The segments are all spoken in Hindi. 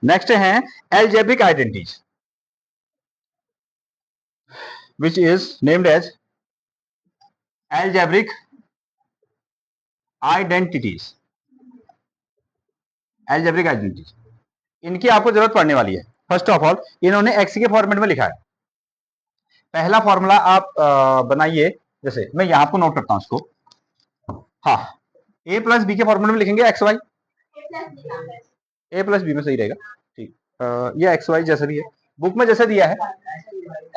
नेक्स्ट है algebraic identities which is named as algebraic identities. algebraic identities इनकी आपको जरूरत पड़ने वाली है। फर्स्ट ऑफ ऑल इन्होंने एक्स के फॉर्मेट में लिखा है। पहला फॉर्मूला आप बनाइए, जैसे मैं यहां आपको नोट करता हूं इसको। हाँ, ए प्लस बी के फॉर्मेट में लिखेंगे एक्स वाई। ए प्लस बी में सही रहेगा, ठीक। ये एक्स वाई जैसा भी है, बुक में जैसे दिया है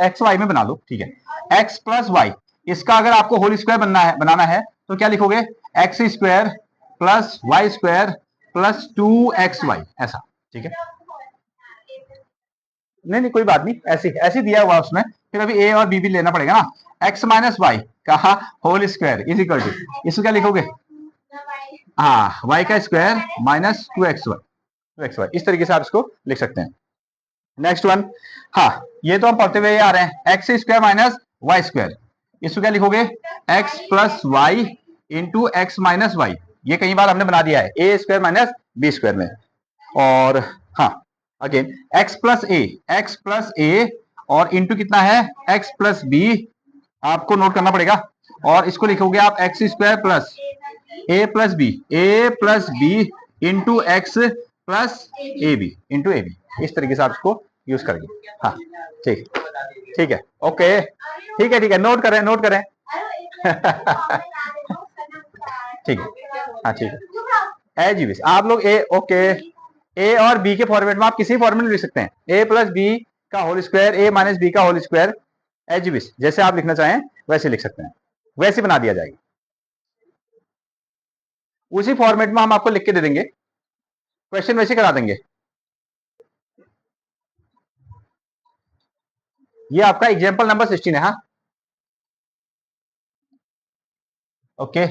एक्स वाई में बना लो, ठीक है। एक्स प्लस वाई, इसका अगर आपको होल स्क्वायर बनाना है तो क्या लिखोगे? X square plus y square plus 2xy, ऐसा, ठीक है। नहीं कोई बात नहीं, ऐसे दिया हुआ उसमें, फिर अभी ए और बी भी लेना पड़ेगा ना। एक्स माइनस वाई का whole square is equal to, इसको क्या लिखोगे? हाँ, वाई का स्क्वायर माइनस 2xy, इस तरीके से आप इसको लिख सकते हैं। नेक्स्ट वन, हाँ ये तो हम पढ़ते हुए आ रहे हैं, x square minus y square, इसको क्या लिखोगे? X plus y into x minus y. ये कई बार हमने बना दिया है, a square minus b square में। और हाँ अगेन एक्स प्लस ए और इंटू कितना है? एक्स प्लस बी, आपको नोट करना पड़ेगा। और इसको लिखोगे आप x square plus a plus b into x plus a b into a b, इस तरीके से आप इसको यूज करेंगे। हाँ ठीक है, ओके, ठीक है, नोट करें ठीक है, हाँ ठीक है। ए जी बी आप लोग ए, ओके, ए और बी के फॉर्मेट में आप किसी फॉर्मेट में लिख सकते हैं, ए प्लस बी का होल स्क्वायर, ए माइनस बी का होल स्क्वायर, एच बी जैसे आप लिखना चाहें वैसे लिख सकते हैं, वैसे बना दिया जाएगा। उसी फॉर्मेट में हम आपको लिख के दे देंगे, क्वेश्चन वैसे करा देंगे। ये आपका एग्जाम्पल नंबर 16 है। हाँ ओके,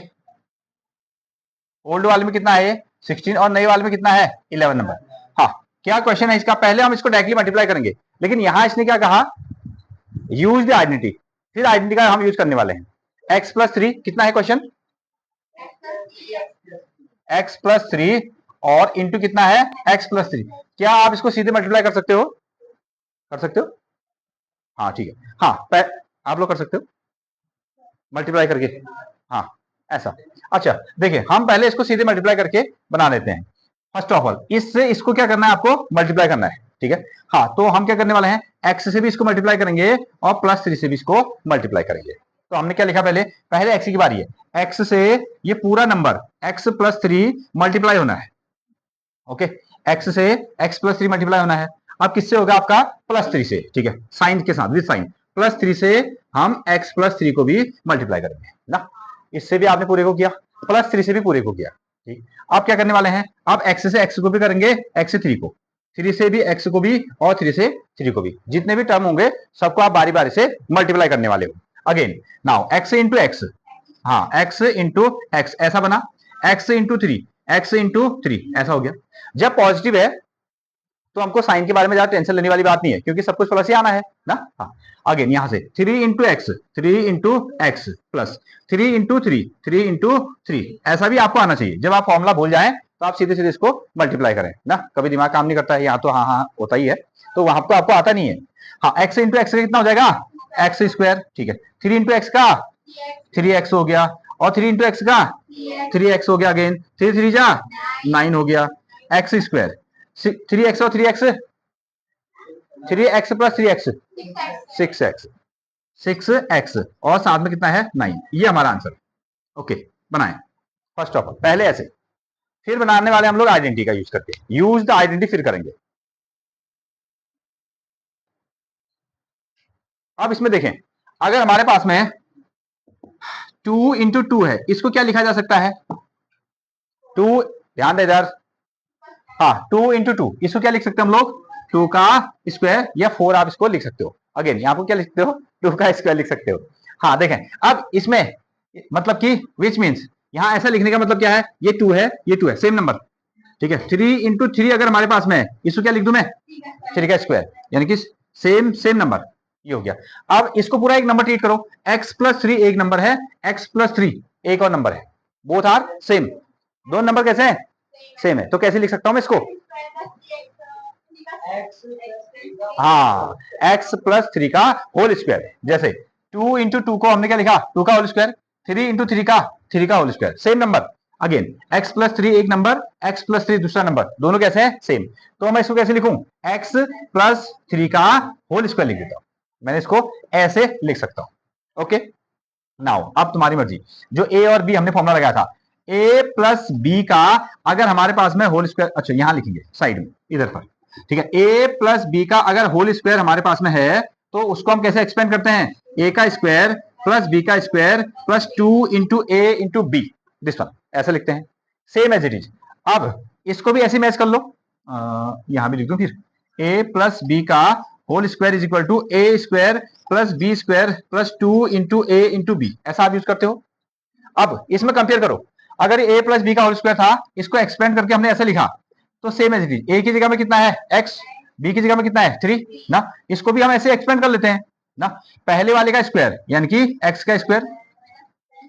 ओल्ड वाले में कितना है? 16 और नए वाले में कितना है? 11 नंबर। हाँ, क्या क्वेश्चन है इसका? पहले हम इसको डायरेक्टली मल्टीप्लाई करेंगे, लेकिन यहां इसने क्या कहा? यूज द आइडेंटिटी, फिर आइडेंटिटी का हम यूज करने वाले हैं। एक्स प्लस 3 कितना है क्वेश्चन? एक्स प्लस 3 और इंटू कितना है? X plus 3। क्या आप इसको सीधे मल्टीप्लाई कर सकते हो? हाँ ठीक है, हाँ आप लोग कर सकते हो मल्टीप्लाई करके, हाँ ऐसा। अच्छा देखिए, हम पहले इसको सीधे मल्टीप्लाई करके बना लेते हैं। फर्स्ट ऑफ ऑल इससे इसको क्या करना है? आपको मल्टीप्लाई करना है, ठीक है। हाँ, तो हम क्या करने वाले हैं? एक्स से भी इसको मल्टीप्लाई करेंगे और प्लस 3 से भी इसको मल्टीप्लाई करेंगे। तो हमने क्या लिखा? पहले एक्स की बारी है, एक्स से ये पूरा नंबर एक्स प्लस 3 मल्टीप्लाई होना है। ओके, एक्स से एक्स प्लस 3 मल्टीप्लाई होना है। अब किससे होगा? आपका प्लस 3 से, ठीक है, साइन के साथ, विद साइन। प्लस 3 से हम एक्स प्लस 3 को भी मल्टीप्लाई करेंगे ना। इससे भी आपने पूरे को किया, प्लस 3 से भी पूरे को किया, ठीक। अब क्या करने वाले हैं? अब एक्स से एक्स को भी करेंगे, एक्स 3 को, 3 से भी एक्स को भी, और 3 से 3 को भी। जितने भी टर्म होंगे सबको आप बारी बारी से मल्टीप्लाई करने वाले हो। Again now x into x, हाँ एक्स इंटू एक्स ऐसा बना, एक्स इंटू 3, एक्स इंटू 3 ऐसा हो गया। जब पॉजिटिव है तो हमको साइन के बारे में ज्यादा टेंशन लेने वाली बात नहीं है, क्योंकि सब कुछ प्लस ही आना है ना। हाँ, अगेन यहां से 3 इंटू एक्स प्लस 3 इंटू 3 ऐसा भी आपको आना चाहिए। जब आप फॉर्मूला भूल जाएं तो आप सीधे सीधे इसको मल्टीप्लाई करें ना, कभी दिमाग काम नहीं करता है। यहाँ तो हाँ होता ही है, तो वहां तो आपको आता नहीं है। हाँ, एक्स इंटू एक्स कितना हो जाएगा? एक्स स्क्वायर, ठीक है। 3 इंटू एक्स का 3x हो गया, और 3 इंटू एक्स का 3x हो गया। अगेन 3 3 जा 9 हो गया, एक्स स्क्वायर 3x और 3x, 3x plus 3x 6x और साथ में कितना है? 9। ये हमारा आंसर। ओके, बनाएं। फर्स्ट ऑफ ऑल पहले ऐसे, फिर बनाने वाले हम लोग आइडेंटिटी का यूज करके, यूज द आइडेंटिटी फिर करेंगे। अब इसमें देखें, अगर हमारे पास में 2 इंटू 2 है, इसको क्या लिखा जा सकता है? 2, ध्यान दे इधर, हाँ 2 इंटू 2, इसको क्या लिख सकते हैं हम लोग? 2 का स्क्वायर या 4 आप इसको लिख सकते हो। अगेन यहाँ को क्या लिख सकते हो? 2 का स्क्वायर लिख सकते हो। हाँ देखें, अब इसमें मतलब कि विच मीन्स, यहाँ ऐसा लिखने का मतलब क्या है? ये 2 है, ये 2 है, सेम नंबर, ठीक है। 3 इंटू 3 अगर हमारे पास में है, इसको क्या लिख दूं मैं? 3 का स्क्वायर, यानी कि सेम नंबर, ये हो गया। अब इसको पूरा एक नंबर ट्रीट करो, x प्लस 3 एक नंबर है, x प्लस 3 एक और नंबर है, बोथ आर सेम। दोनों नंबर कैसे हैं? सेम है, तो कैसे लिख सकता हूं मैं इसको? हाँ, x प्लस 3 का होल स्क्वायर। जैसे 2 इंटू 2 को हमने क्या लिखा? 2 का होल स्क्वायर। 3 इंटू 3 का 3 का whole square. Same number. Again x plus 3 एक नंबर, x प्लस 3 दूसरा नंबर, दोनों कैसे हैं? सेम। तो मैं इसको कैसे लिखूं? x प्लस 3 का होल स्क्वायर लिख देता हूं। मैंने इसको ऐसे लिख सकता हूं। ओके, नाउ अब तुम्हारी मर्जी। जो a और b हमने फॉर्मूला लगाया था, a प्लस b का अगर हमारे पास में होल स्क्वायर, अच्छा यहां लिखेंगे साइड में इधर पर, ठीक है। a प्लस b का अगर होल स्क्वायर हमारे पास में है तो उसको हम कैसे एक्सपेंड करते हैं? a का स्क्वायर प्लस b का square plus 2 into a into b, this one, ऐसा लिखते हैं। Same as it is. अब इसको भी ऐसे मैच कर लो, यहां भी लिख दो फिर, a प्लस b का whole square is equal to a square plus b square plus 2 into a into b, ऐसा आप यूज करते हो। अब इसमें कंपेयर करो, अगर a प्लस बी का होल स्क्वायर था, इसको एक्सपेंड करके हमने ऐसे लिखा, तो same as it is. a की जगह में कितना है? x, b की जगह में कितना है? 3 ना। इसको भी हम ऐसे एक्सपेंड कर लेते हैं ना, पहले वाले का स्क्वायर यानी कि x का स्क्वायर,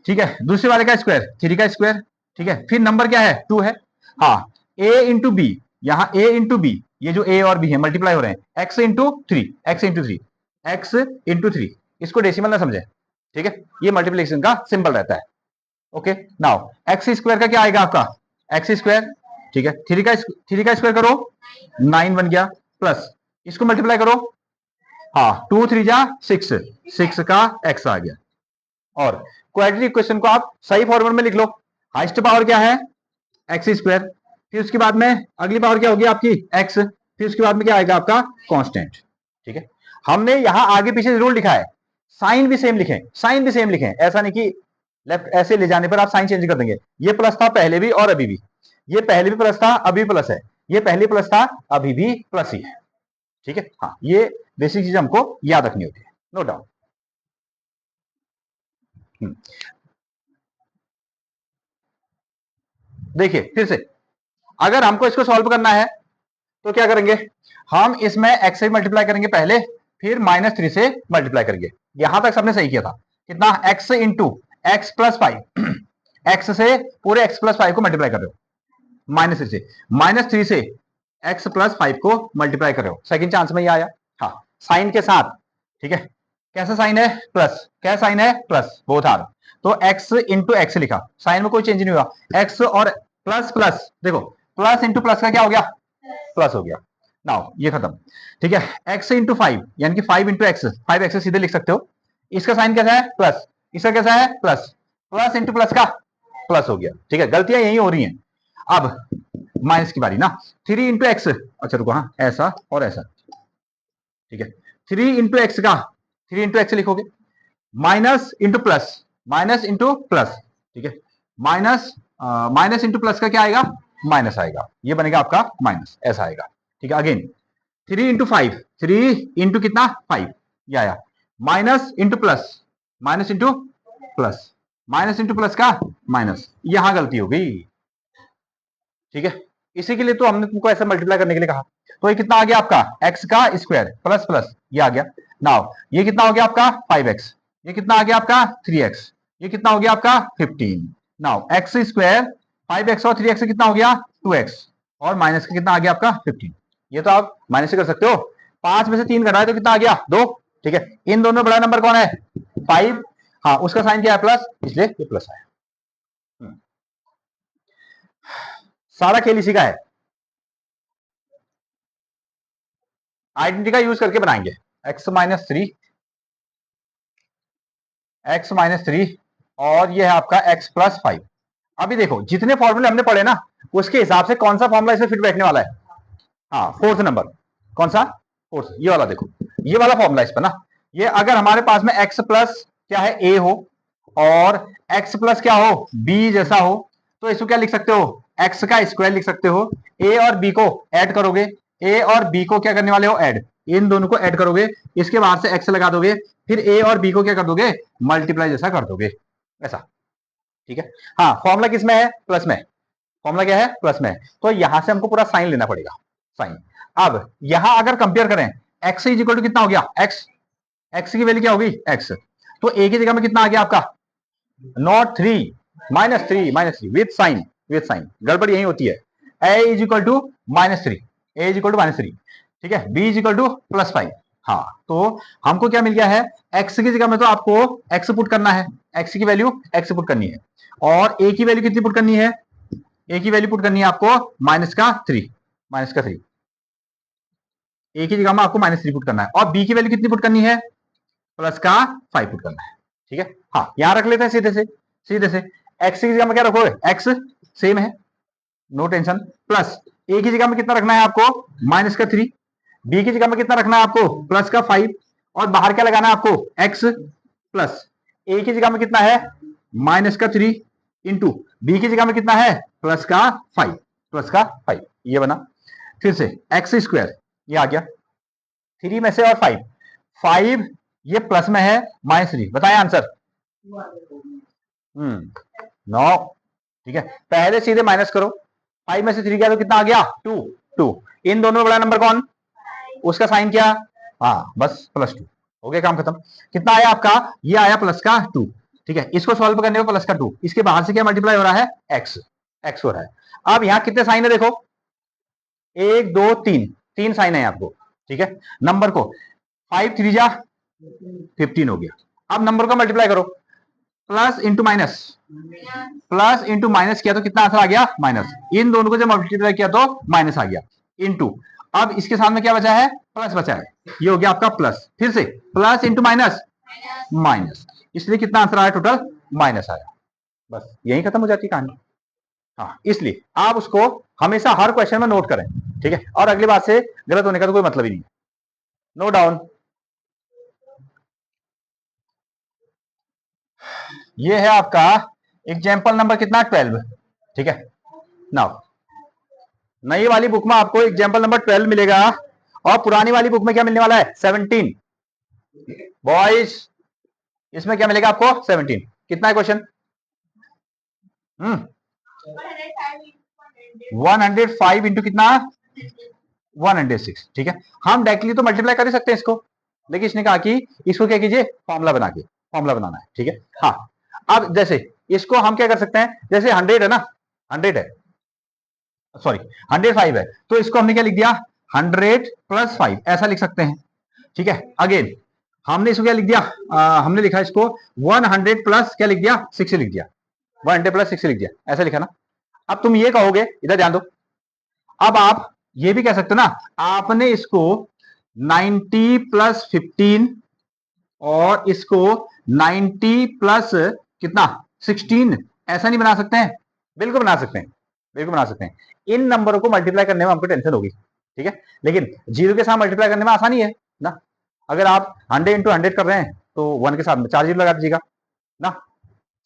ठीक है, दूसरे वाले का स्क्वायर 3 का स्क्वायर, ठीक है, फिर नंबर क्या है? 2 है। हाँ, a इंटू बी, यहाँ a इंटू बी, ये जो a और b है मल्टीप्लाई हो रहे हैं, x into 3, x into 3, x into 3, इसको डेसिमल ना समझे, ठीक है, ये मल्टीप्लिकेशन का सिंबल रहता है। ओके, नाउ एक्स स्क्वायर का क्या आएगा आपका? एक्स स्क्वायर, ठीक है, 3 का स्क्वायर करो 9 बन गया, प्लस इसको मल्टीप्लाई करो, हाँ 2 3 जा 6, 6 का एक्स आ गया। और क्वाड्रेटिक इक्वेशन को आप सही फॉर्मेट में लिख लो। हाईएस्ट पावर क्या है? एक्स स्क्वायर, फिर उसके बाद में अगली पावर क्या होगी आपकी? एक्स, फिर उसके बाद में क्या आएगा आपका? कांस्टेंट, ठीक है। हमने यहां आगे पीछे जरूर लिखा है, साइन भी सेम लिखें, साइन भी सेम लिखें, ऐसा नहीं कि लेफ्ट ऐसे ले जाने पर आप साइन चेंज कर देंगे। ये प्लस था पहले भी और अभी भी, ये पहले भी प्लस था अभी प्लस है, ये पहले प्लस था अभी भी प्लस ही है, ठीक है। हाँ, ये बेसिक चीज हमको याद रखनी होती है, नो डाउट। देखिए फिर से, अगर हमको इसको सॉल्व करना है तो क्या करेंगे? हम इसमें x से मल्टीप्लाई करेंगे पहले, फिर -3 से मल्टीप्लाई करेंगे। यहां तक सबने सही किया था। कितना? x into x plus 5, x से पूरे x प्लस 5 को मल्टीप्लाई कर रहे हो, -3 से, -3 से x प्लस 5 को मल्टीप्लाई कर रहे हो। सेकंड चांस में ये आया, हाँ, साइन के साथ, ठीक है। कैसा साइन है? प्लस। क्या साइन है? Plus, both are. तो x इंटू एक्स लिखा, साइन में कोई चेंज नहीं हुआ, x और प्लस प्लस, देखो प्लस इंटू प्लस का क्या हो गया? प्लस हो गया। नाउ ये खत्म, ठीक है। x इंटू 5 यानी कि 5 इंटू एक्स, 5x सीधे लिख सकते हो। इसका साइन कैसा है? प्लस। इसका कैसा है? प्लस। प्लस इंटू प्लस का प्लस हो गया, ठीक है। गलतियां यही हो रही हैं। अब माइनस की बारी ना, 3 इंटू एक्स, अच्छा रुको, हाँ ऐसा और ऐसा, ठीक है। 3 इंटू एक्स का 3 इंटू एक्स लिखोगे, minus into plus, minus into plus, ठीक है। माइनस माइनस इंटू प्लस का क्या आएगा? माइनस आएगा, ये बनेगा आपका माइनस, ऐसा आएगा, ठीक है। अगेन 3 इंटू 5, 3 इंटू कितना? 5, ये आया। Minus into plus, minus into plus, minus into plus का माइनस, यहां गलती हो गई, ठीक है। इसी के लिए तो हमने तुमको ऐसा मल्टीप्लाई करने के लिए कहा। तो ये कितना आ गया आपका? एक्स का स्क्वायर प्लस प्लस, ये आ गया। नाउ ये कितना हो गया आपका? 5x, ये कितना आ गया आपका? 3x, ये कितना हो गया आपका? 15। नाउ एक्स स्क्वायर 5x और 3x कितना हो गया? 2x, और माइनस का कितना आ गया आपका? 15। ये तो आप माइनस से कर सकते हो, 5 में से 3 घटाए तो कितना आ गया? 2, ठीक है। इन दोनों बड़ा नंबर कौन है? 5, हाँ उसका साइन क्या है? प्लस, इसलिए ये प्लस आया। सारा खेल इसी का है, आइडेंटिटी का यूज करके बनाएंगे। x माइनस 3, एक्स माइनस 3, और ये है आपका x प्लस 5। अभी देखो जितने फॉर्मूले हमने पढ़े ना, उसके हिसाब से कौन सा फॉर्मूला इसमें फिट बैठने वाला है? हाँ, फोर्थ नंबर। कौन सा? फोर्थ, ये वाला। देखो ये वाला फॉर्मूला इस पर ना, ये अगर हमारे पास में x प्लस क्या है? a हो, और x प्लस क्या हो? b जैसा हो, तो इसको क्या लिख सकते हो? x का स्क्वायर लिख सकते हो। a और b को ऐड करोगे, a और b को क्या करने वाले हो? ऐड, इन दोनों को ऐड करोगे, इसके बाहर से x लगा दोगे, फिर a और b को क्या कर दोगे? मल्टीप्लाई जैसा कर दोगे, ऐसा, ठीक है। हाँ, फॉर्मूला किसमें है? प्लस में। फॉर्मूला क्या है? प्लस में। तो यहां से हमको पूरा साइन लेना पड़ेगा, साइन। अब यहां अगर कंपेयर करें, x इज इक्वल टू कितना हो गया? x, x की वैल्यू क्या होगी? x, तो a की जगह में कितना आ गया आपका? Not 3, -3 with sign, with sign, गड़बड़ यही होती है। A is equal to -3, A is equal to -3, ठीक है, बी इज इक्वल टू +5। हाँ, तो हमको क्या मिल गया है, x की जगह में तो आपको x पुट करना है, x की वैल्यू x पुट करनी है, और a की वैल्यू कितनी पुट करनी है, a की वैल्यू पुट करनी है आपको -3, -3, a की जगह में आपको -3 पुट करना है, और b की वैल्यू कितनी पुट करनी है, +5 पुट करना है, ठीक है। हाँ, यहां रख लेते हैं सीधे से, सीधे से x की जगह में क्या रखोगे, x सेम है, नो टेंशन, प्लस a की जगह में कितना रखना है आपको, -3, b की जगह में कितना रखना है आपको, +5, और बाहर क्या लगाना है आपको, x, प्लस a की जगह में कितना है, -3 इंटू b की जगह में कितना है, +5, ये बना। फिर से x², ये आ गया 3 में से, और 5 ये प्लस में है, -3, बताएं आंसर। 9, ठीक है, पहले सीधे माइनस करो, 5 में से 3 गया तो कितना आ गया, 2। इन दोनों में बड़ा नंबर कौन, उसका साइन क्या, हाँ बस +2, हो गया काम खत्म। कितना आया आपका, ये आया +2, ठीक है, इसको सॉल्व करने पर +2, इसके बाहर से क्या मल्टीप्लाई हो रहा है, x हो रहा है। अब यहां कितने साइन है देखो, 1 2 3 साइन है आपको, ठीक है। नंबर को 5 3 जा 15 हो गया। अब नंबर को मल्टीप्लाई करो, plus into minus, plus into minus किया तो कितना आंसर आ गया, माइनस, इन दोनों को जब मल्टीप्लाई किया तो माइनस आ गया, इंटू, अब इसके साथ में क्या बचा है, प्लस बचा है, ये हो गया आपका प्लस, फिर से प्लस इंटू माइनस, माइनस, इसलिए कितना आंसर आया, टोटल माइनस आया, बस यही खत्म हो जाती कहानी। हाँ, इसलिए आप उसको हमेशा हर क्वेश्चन में नोट करें, ठीक है, और अगली बार से गलत होने का तो कोई मतलब ही नहीं है, नोट डाउन। ये है आपका एग्जाम्पल नंबर कितना, 12, ठीक है। नाउ नई वाली बुक में आपको एग्जाम्पल नंबर 12 मिलेगा, और पुरानी वाली बुक में क्या मिलने वाला है, 17। बॉयज इसमें क्या मिलेगा आपको, 17। कितना है क्वेश्चन, 105 इंटू कितना, 106, ठीक है। हम डायरेक्टली तो मल्टीप्लाई कर ही सकते हैं इसको, लेकिन इसने कहा कि इसको क्या कीजिए, फॉर्मूला बनाना है, ठीक है। हाँ, अब जैसे इसको हम क्या कर सकते हैं, जैसे 100 है ना, 100 है, सॉरी 105 है, तो इसको हमने क्या लिख दिया, 100 + 5 ऐसा लिख सकते हैं, ठीक है। अगेन हमने इसको क्या लिख दिया, हमने लिखा इसको 100 प्लस क्या लिख दिया, 6 लिख दिया, 100 + 6 लिख दिया, ऐसा लिखा ना। अब तुम ये कहोगे, इधर ध्यान दो, अब आप ये भी कह सकते हो ना, आपने इसको 90 + 15 और इसको 90 प्लस कितना, 16, ऐसा नहीं बना सकते हैं, बिल्कुल बना सकते हैं, बिल्कुल बना सकते हैं। इन नंबरों को मल्टीप्लाई करने में हमको टेंशन होगी, ठीक है, लेकिन 0 के साथ मल्टीप्लाई करने में आसानी है ना। अगर आप 100 × 100 कर रहे हैं तो 1 के साथ में 4 0 लगा दीजिएगा ना,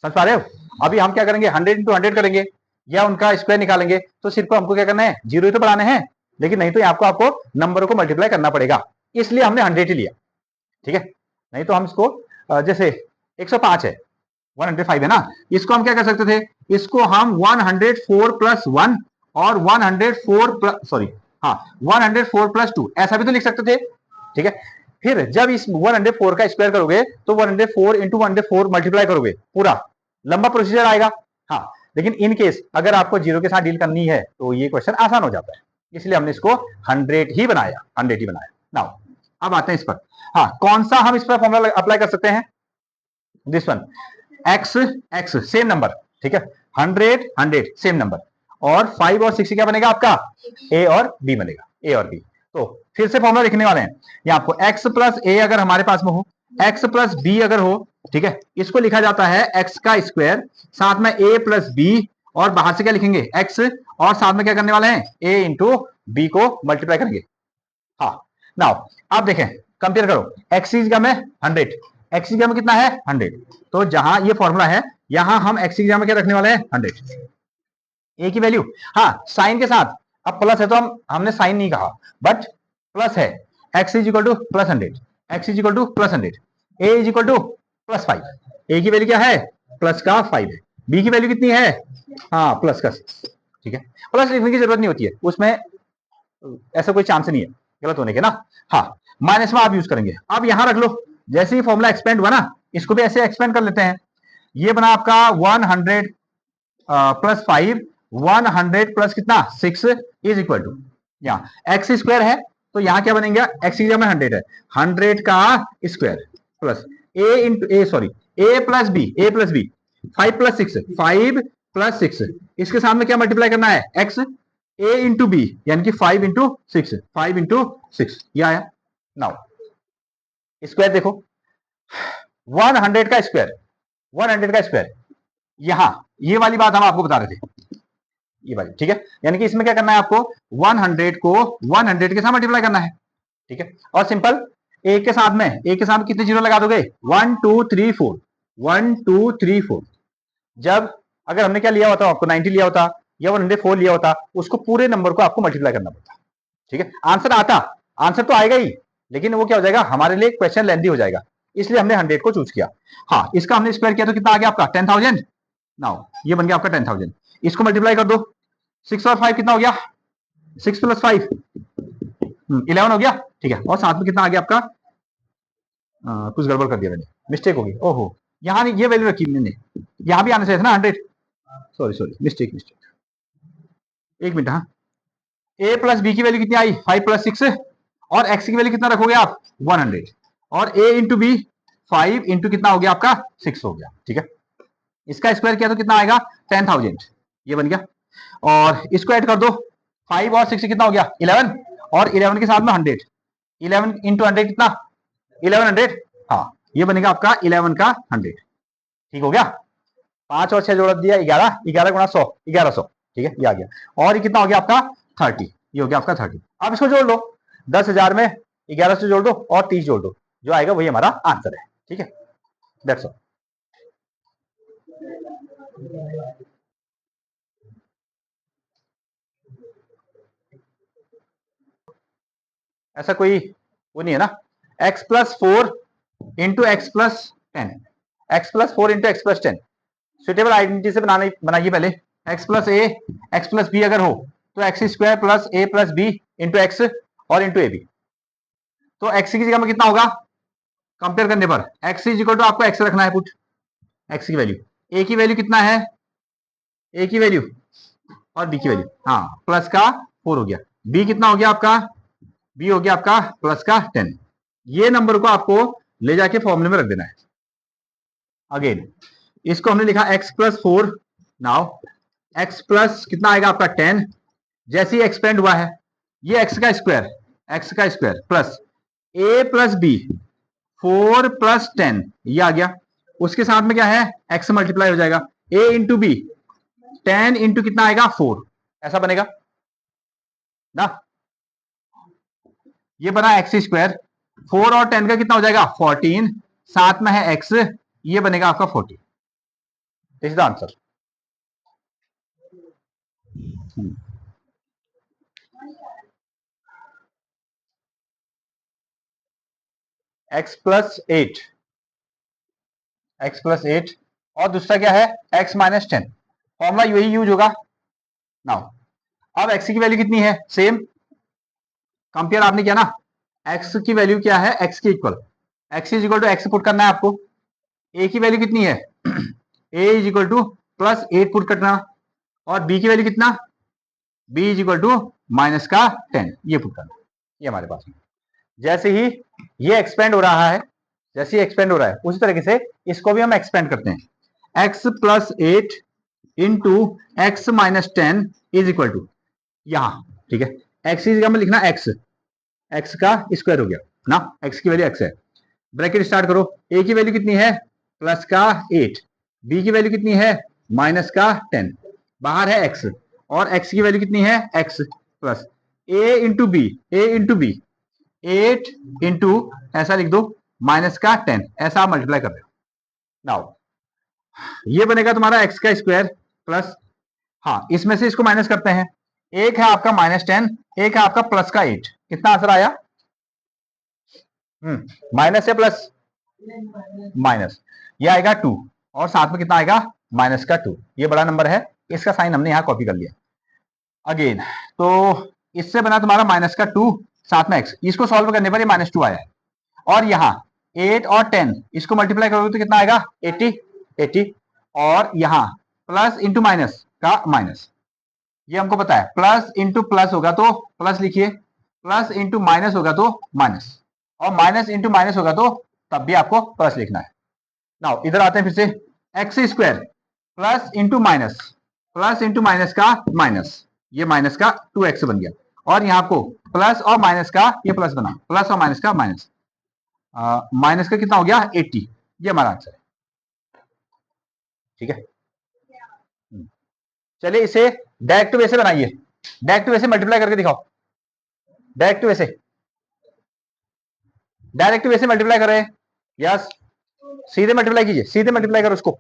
समझ पा रहे हो। अभी हम क्या करेंगे, 100 × 100 करेंगे, या उनका स्क्वायर निकालेंगे, तो सिर्फ हमको क्या करना है, 0 ही तो बढ़ाने हैं, लेकिन नहीं तो आपको नंबरों को मल्टीप्लाई करना पड़ेगा, इसलिए हमने 100 ही लिया, ठीक है। नहीं तो हम इसको जैसे 105 है, 105 है ना, इसको हम क्या कर सकते थे, इसको हम 104 + 1 और 104 + 2 ऐसा भी तो लिख सकते थे, ठीक है। फिर जब इस 104 का स्क्वायर करोगे तो 104 × 104 मल्टीप्लाई करोगे, पूरा लंबा प्रोसीजर आएगा। हाँ, लेकिन इन केस अगर आपको 0 के साथ डील करनी है तो ये क्वेश्चन आसान हो जाता है, इसलिए हमने इसको 100 ही बनाया, 100 ही बनाया। नाउ अब आते हैं इस पर, हाँ कौन सा हम इस पर फॉर्मूला अप्लाई कर सकते हैं, this one, x same number, ठीक है, 100 100 सेम नंबर, और 5 और 6 क्या बनेगा आपका, a और b बनेगा, a और b। तो फिर से फॉर्मूला लिखने वाले हैं, ये आपको x + a अगर हमारे पास में हो, x + b अगर हो, ठीक है, इसको लिखा जाता है x का स्क्वायर, साथ में a + b, और बाहर से क्या लिखेंगे, x, और साथ में क्या करने वाले हैं, a × b को मल्टीप्लाई करेंगे। हाँ, नाउ अब देखें, कंपेयर करो, x की जगह में 100, x की जगह में कितना है, 100, तो जहां ये फॉर्मूला है, यहां हम x की जगह में क्या रखने वाले हैं, 100, a की वैल्यू, हाँ साइन के साथ, अब प्लस है तो हमने साइन नहीं कहा, बट प्लस है, x = +100, x = +100, a = +5, a की वैल्यू क्या है, +5 है, b की वैल्यू कितनी है, हाँ +6, ठीक है। प्लस लिखने की जरूरत नहीं होती है उसमें, ऐसा कोई चांस नहीं है गलत होने के ना। हाँ, माइनस में आप यूज करेंगे, अब यहां रख लो, जैसे ही फॉर्मूला एक्सपेंड हुआ ना, इसको भी ऐसे एक्सपेंड कर लेते हैं, ये बना आपका 100 + 5 100 प्लस कितना 6 इज इक्वल टू, यहाँ एक्स स्क्वायर है तो यहाँ क्या बनेगा, एक्स की जगह में 100 है, 100 का स्क्वायर प्लस ए इंटू ए, सॉरी ए प्लस बी 5 प्लस 6 5 प्लस 6, इसके सामने क्या मल्टीप्लाई करना है एक्स, ए इंटू बी यानी कि 5 इंटू 6 5 इंटू 6 ये आया। नाउ स्क्वायर देखो 100 का स्क्वायर 100 का स्क्वायर, यहां ये वाली बात हम आपको बता रहे थे, ये वाली ठीक है, यानी कि इसमें क्या करना है आपको 100 को 100 के साथ मल्टीप्लाई करना है, ठीक है। और सिंपल एक के साथ कितने जीरो लगा दोगे 1 2 3 4 1 2 3 4, जब अगर हमने क्या लिया होता आपको 90 लिया होता या 104 लिया होता, उसको पूरे नंबर को आपको मल्टीप्लाई करना पड़ता, ठीक है। आंसर तो आएगा ही, लेकिन वो क्या हो जाएगा हमारे लिए क्वेश्चन लेंथी हो जाएगा, इसलिए हमने 100 को चूज किया। हाँ, इसका हमने स्क्वायर किया तो कितना आ गया आपका 10,000। नाउ ये बन गया आपका 10,000, इसको मल्टीप्लाई कर दो 6 और 5 कितना हो गया 6 प्लस 5 11 हो गया, ठीक है। और साथ में कितना आ गया आपका, कुछ गड़बड़ कर दिया मैंने, मिस्टेक होगी, ओहो यहाँ ये वैल्यू रखी मैंने, यहाँ भी आना चाहिए था ना 100, सॉरी मिस्टेक, एक मिनट। हाँ, ए प्लस बी की वैल्यू कितनी आई 5 प्लस 6, और एक्स की वैल्यू कितना रखोगे आप 100, और ए इंटू बी 5 इंटू कितना हो गया आपका 6 हो गया, ठीक है। इसका स्क्वायर किया तो कितना आएगा 10,000, ये बन गया। और इसको ऐड कर दो 5 और 6 कितना हो गया 11, और 11 के साथ में 100, 11 इंटू 100 कितना 1100, हाँ ये बनेगा आपका 11 का 100, ठीक हो गया। 5 और 6 जोड़ दिया 11, 11 गुणा 100 1100, ठीक है ये आ गया। और ये कितना हो गया आपका 30, ये हो गया आपका 30। अब इसको जोड़ लो 10,000 में 11 से जोड़ दो और 30 जोड़ दो, जो आएगा वही हमारा आंसर है, ठीक है, दैट्स ऑल। ऐसा कोई वो नहीं है ना, x plus 4 into x plus 10, x plus 4 into x plus 10, suitable identity से बनाइए पहले, x प्लस ए एक्स प्लस बी अगर हो तो x square plus a plus b into x और इंटू ए बी, तो x की जगह में कितना होगा कंपेयर करने पर x इज इक्वल टू आपको x रखना है, पुट x की वैल्यू, a की वैल्यू कितना है a की वैल्यू और b की वैल्यू, हाँ प्लस का 4 हो गया, b कितना हो गया आपका b हो गया आपका प्लस का 10, ये नंबर को आपको ले जाके फॉर्मूले में रख देना है। अगेन इसको हमने लिखा x plus 4, now x plus कितना आएगा आपका 10, जैसे ही एक्सपेंड हुआ है ये x का square plus a plus b 4 plus 10 ये आ गया, उसके साथ में क्या है x मल्टीप्लाई हो जाएगा a इंटू बी 10 इंटू कितना आएगा 4, ऐसा बनेगा ना, ये बना एक्स स्क्वायर, 4 और 10 का कितना हो जाएगा 14, साथ में है x, ये बनेगा आपका 40, this is the answer. x plus 8, और दूसरा क्या है x माइनस 10, फॉर्मूला यही यूज होगा। नाउ अब x की वैल्यू कितनी है सेम, कंपेयर आपने किया ना, x की वैल्यू क्या है x के equal, x is equal to x put करना है आपको, a की वैल्यू कितनी है a is equal to plus 8 put करना, और b की वैल्यू कितना b is equal to minus का 10 ये पुट करना, ये हमारे पास है। जैसे ही ये एक्सपेंड हो रहा है, उसी तरीके से इसको भी हम एक्सपेंड करते हैं, x plus 8 into x minus 10 is equal to, यहां ठीक है x की जगह में लिखना x का स्क्वायर हो गया ना, x की वैल्यू x है, ब्रैकेट स्टार्ट करो, a की वैल्यू कितनी है प्लस का 8, b की वैल्यू कितनी है माइनस का 10, बाहर है x, और x की वैल्यू कितनी है x plus a into b 8 into ऐसा लिख दो माइनस का 10, ऐसा आप मल्टीप्लाई कर रहे हो। नाउ ये बनेगा तुम्हारा x का स्क्वायर प्लस, हाँ इसमें से इसको माइनस करते हैं, एक है आपका -10, एक है आपका प्लस का 8, कितना आंसर आया माइनस या प्लस माइनस, ये आएगा 2, और साथ में कितना आएगा माइनस का 2, ये बड़ा नंबर है, इसका साइन हमने यहाँ कॉपी कर लिया। अगेन तो इससे बना तुम्हारा माइनस का 2 साथ में x, इसको सॉल्व करने पर ये -2 आया है, और यहाँ 8 और 10 इसको मल्टीप्लाई करोगे तो कितना आएगा 80, और यहाँ प्लस इंटू माइनस का माइनस, ये हमको पता है, प्लस इंटू प्लस होगा तो प्लस लिखिए, प्लस इंटू माइनस होगा तो माइनस, और माइनस इंटू माइनस होगा तो तब भी आपको प्लस लिखना है। नाउ इधर आते हैं फिर से, x square plus into minus का माइनस, ये माइनस का 2x बन गया, और यहाँ को प्लस और माइनस का ये प्लस बना, प्लस और माइनस का माइनस, माइनस का कितना हो गया 80, ये हमारा आंसर है। ठीक है, चलिए इसे डायरेक्ट वे से बनाइए, डायरेक्ट वे से मल्टीप्लाई करके दिखाओ, डायरेक्ट वे से, डायरेक्ट वे से मल्टीप्लाई कर रहे हैं, यस, सीधे मल्टीप्लाई कीजिए, सीधे मल्टीप्लाई करो उसको,